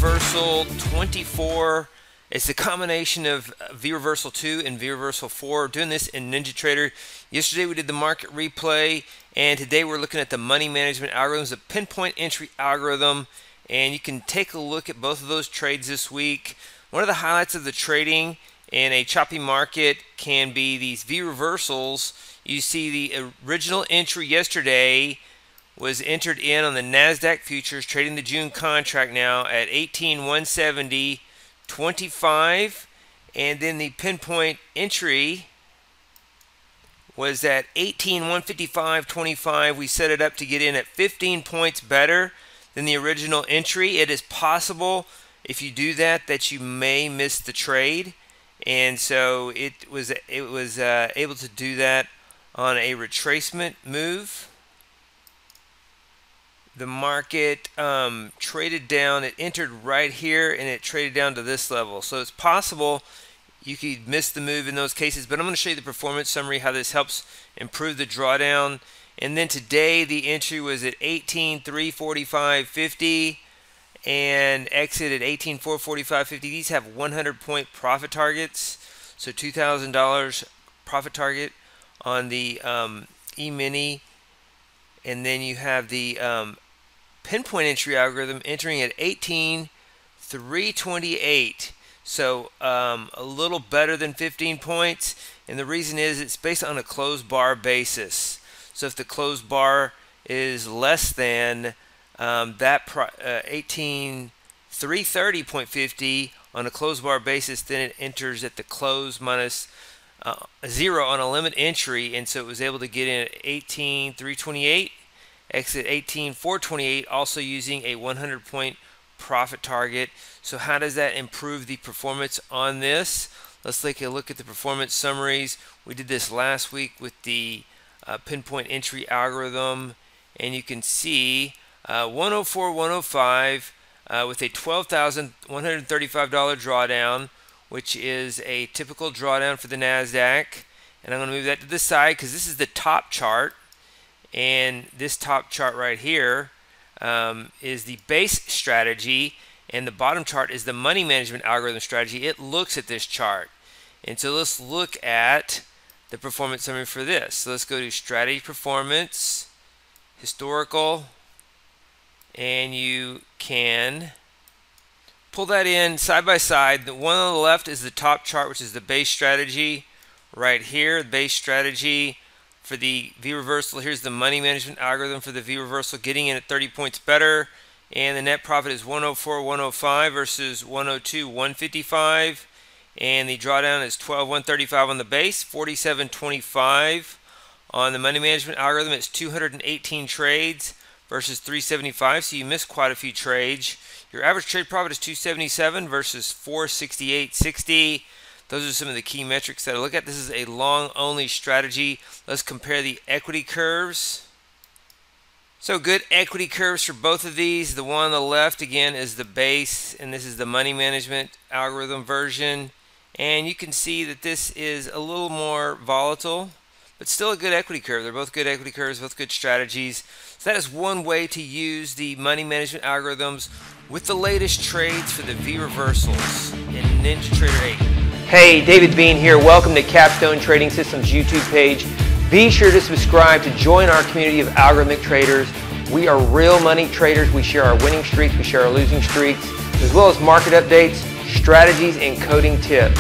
reversal 24. It's a combination of V reversal 2 and V reversal 4. We're doing this in NinjaTrader. Yesterday we did the market replay, and today we're looking at the money management algorithms, the pinpoint entry algorithm, and you can take a look at both of those trades this week. One of the highlights of the trading in a choppy market can be these V reversals. You see the original entry yesterday was entered in on the NASDAQ futures, trading the June contract now at 18,170.25, and then the pinpoint entry was at 18,155.25. We set it up to get in at 15 points better than the original entry. It is possible if you do that you may miss the trade, and so it was able to do that on a retracement move. The market traded down. It entered right here and it traded down to this level. So it's possible you could miss the move in those cases, but I'm going to show you the performance summary, how this helps improve the drawdown. And then today the entry was at 18,345.50 and exit at 18,445.50. These have 100-point profit targets, so $2,000 profit target on the E-mini. And then you have the pinpoint entry algorithm entering at 18,328. So a little better than 15 points. And the reason is it's based on a closed bar basis. So if the closed bar is less than 18,330.50 on a closed bar basis, then it enters at the close minus 0 on a limit entry, and so it was able to get in at 18,328, exit 18,428, also using a 100-point profit target. So how does that improve the performance on this? Let's take a look at the performance summaries. We did this last week with the pinpoint entry algorithm, and you can see 104, 105 with a $12,135 drawdown, which is a typical drawdown for the NASDAQ. And I'm going to move that to the side because this is the top chart. And this top chart right here is the base strategy, and the bottom chart is the money management algorithm strategy. It looks at this chart. And so let's look at the performance summary for this. So let's go to strategy performance, historical, and you can pull that in side by side. The one on the left is the top chart, which is the base strategy right here. The base strategy for the V reversal. Here's the money management algorithm for the V reversal, getting in at 30 points better. And the net profit is 104, 105 versus 102, 155. And the drawdown is 12,135 on the base, 47.25 on the money management algorithm. It's 218 trades versus 375, so you missed quite a few trades. Your average trade profit is 277 versus 468.60. Those are some of the key metrics that I look at. This is a long only strategy. Let's compare the equity curves. So good equity curves for both of these. The one on the left again is the base, and this is the money management algorithm version. And you can see that this is a little more volatile, but still a good equity curve. They're both good equity curves, both good strategies. So that is one way to use the money management algorithms with the latest trades for the V reversals in NinjaTrader 8. Hey, David Bean here. Welcome to Capstone Trading Systems YouTube page. Be sure to subscribe to join our community of algorithmic traders. We are real money traders. We share our winning streaks, we share our losing streaks, as well as market updates, strategies, and coding tips.